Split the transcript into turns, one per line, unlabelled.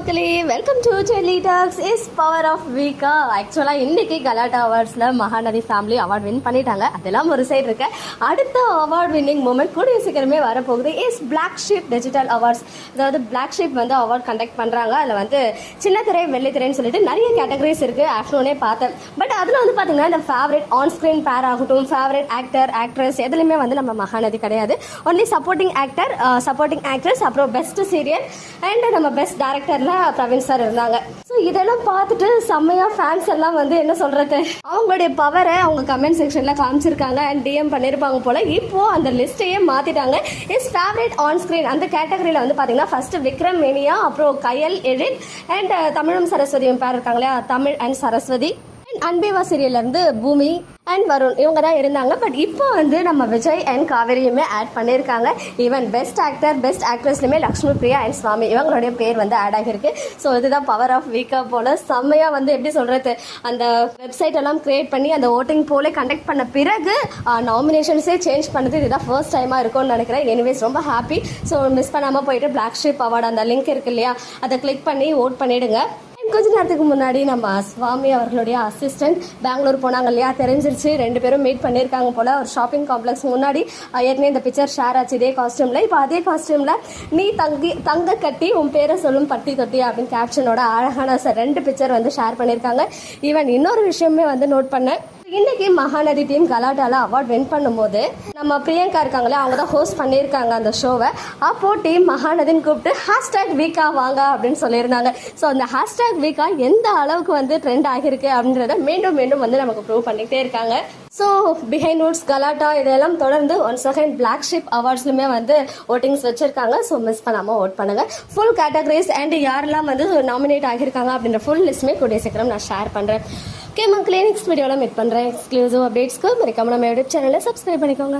மக்களே, welcome to telly talks is power of வீக்கா. ஆக்சுவலாக இன்னைக்கு கலாட்டா அவார்ட்ஸில் மகாநதி ஃபேமிலி அவார்ட் வின் பண்ணிட்டாங்க. அதெல்லாம் ஒரு சைடு இருக்கு. அடுத்த அவார்ட் வின்னிங் மூமெண்ட் கூடிய சீக்கிரமே வரப்போகுது. Is Black Sheep digital awards. அதாவது பிளாக் ஷீப் வந்து அவார்ட் கண்டக்ட் பண்ணுறாங்க. அதில் வந்து சின்ன திரை வெள்ளித்திரைன்னு சொல்லிட்டு நிறைய கேட்டகரிஸ் இருக்குது. ஆஃப்டர்நூனே பார்த்தேன். பட் அதில் வந்து பார்த்தீங்கன்னா இந்த ஃபேவரட் ஆன் ஸ்க்ரீன் பேர் ஆகட்டும், ஃபேவரட் ஆக்டர் ஆக்ட்ரஸ் எதுலையுமே வந்து நம்ம மகாநதி கிடையாது. Only supporting actor, supporting actress, அப்புறம் பெஸ்ட் சீரியல் அண்ட் நம்ம பெஸ்ட் டைரக்டர்ல பிரவீன் சார் இருந்தாங்க. ஸோ இதெல்லாம் பார்த்துட்டு செம்மையா ஃபேன்ஸ் எல்லாம் வந்து என்ன சொல்றது, அவங்களுடைய பவரை அவங்க கமெண்ட் செக்ஷன்ல காமிச்சிருக்காங்க அண்ட் டிஎம் பண்ணிருப்பாங்க போல. இப்போ அந்த லிஸ்டையே மாத்திட்டாங்க. இஸ் ஃபேவரட் ஆன் ஸ்கிரீன் அந்த கேட்டகரியில வந்து பாத்தீங்கன்னா ஃபர்ஸ்ட் விக்ரம் மேனியா, அப்புறம் கயல் எழில் அண்ட் தமிழும் சரஸ்வதியும் பேர் இருக்காங்க இல்லையா, தமிழ் அண்ட் சரஸ்வதி. அன்பேவா சீரியல்ல இருந்து பூமி அண்ட் வருண் இவங்க தான் இருந்தாங்க. பட் இப்போ வந்து நம்ம விஜய் அண்ட் காவேரியுமே ஆட் பண்ணியிருக்காங்க. ஈவன் பெஸ்ட் ஆக்டர் பெஸ்ட் ஆக்ட்ரஸ்லையுமே லக்ஷ்மி பிரியா அண்ட் சுவாமி இவங்களுடைய பேர் வந்து ஆட் ஆகிருக்கு. ஸோ இதுதான் பவர் ஆஃப் வீக்கா போல. செம்மையா வந்து எப்படி சொல்றது, அந்த வெப்சைட் எல்லாம் கிரியேட் பண்ணி அந்த ஓட்டிங் போல கண்டக்ட் பண்ண பிறகு நாமினேஷன்ஸே சேஞ்ச் பண்ணது இதுதான் ஃபர்ஸ்ட் டைமாக இருக்கும்னு நினைக்கிறேன். எனிவேஸ் ரொம்ப ஹாப்பி. ஸோ மிஸ் பண்ணாமல் போயிட்டு பிளாக் ஷீப் அவார்டு அந்த லிங்க் இருக்கு இல்லையா, அதை கிளிக் பண்ணி ஓட் பண்ணிடுங்க. கொஞ்ச நேரத்துக்கு முன்னாடி நம்ம சுவாமி அவர்களுடைய அசிஸ்டன்ட் பெங்களூர் போனாங்க இல்லையா, தெரிஞ்சிருச்சு. 2 பேரும் மீட் பண்ணியிருக்காங்க போல ஒரு ஷாப்பிங் காம்ப்ளெக்ஸ் முன்னாடி. ஏற்கனவே இந்த பிக்சர் ஷேர் ஆச்சு இதே காஸ்டியூம்ல. இப்போ அதே காஸ்டியூம்ல நீ தங்க கட்டி உன் பேரை சொல்லும் பட்டி தொட்டி அப்படின்னு கேப்ஷனோட அழகான 2 பிக்சர் வந்து ஷேர் பண்ணியிருக்காங்க. ஈவன் இன்னொரு விஷயமே வந்து நோட் பண்ணேன். இன்னைக்கு மகாநதி டீம் கலாட்டால அவார்ட் வின் பண்ணும்போது நம்ம பிரியங்கா இருக்காங்களே, அவங்க தான் ஹோஸ்ட் பண்ணியிருக்காங்க அந்த ஷோவை. அப்போ டீம் மகாநதின்னு கூப்பிட்டு ஹேஷ்டாக் வீக்கா வாங்க அப்படின்னு சொல்லியிருந்தாங்க. ஸோ அந்த ஹேஷ்டாக் வீக்கா எந்த அளவுக்கு வந்து ட்ரெண்ட் ஆகியிருக்கு அப்படின்றத மீண்டும் மீண்டும் வந்து நமக்கு ப்ரூவ் பண்ணிக்கிட்டே இருக்காங்க. ஸோ பிஹைண்ட் நோட்ஸ் கலாட்டா இதெல்லாம் தொடர்ந்து ஒன்ஸ் அகைன் பிளாக் ஷிப் அவார்ட்ஸ்லுமே வந்து ஓட்டிங்ஸ் வச்சிருக்காங்க. ஸோ மிஸ் பண்ணாமல் ஓட் பண்ணுங்க. ஃபுல் கேட்டகரிஸ் அண்ட் யாரெல்லாம் வந்து நாமினேட் ஆகியிருக்காங்க அப்படின்ற ஃபுல் லிஸ்ட்டுமே கூடிய சீக்கிரம் நான் ஷேர் பண்ணுறேன். ஓகே மக்களே, நெக்ஸ்ட் வீடியோவில் மீட் பண்ணுறேன். எக்ஸ்க்ளூசிவ் அப்டேட்ஸ்க்கு மறக்காம நம்ம யூடியூப் சேனலை சப்ஸ்கிரைப் பண்ணிக்கோங்க.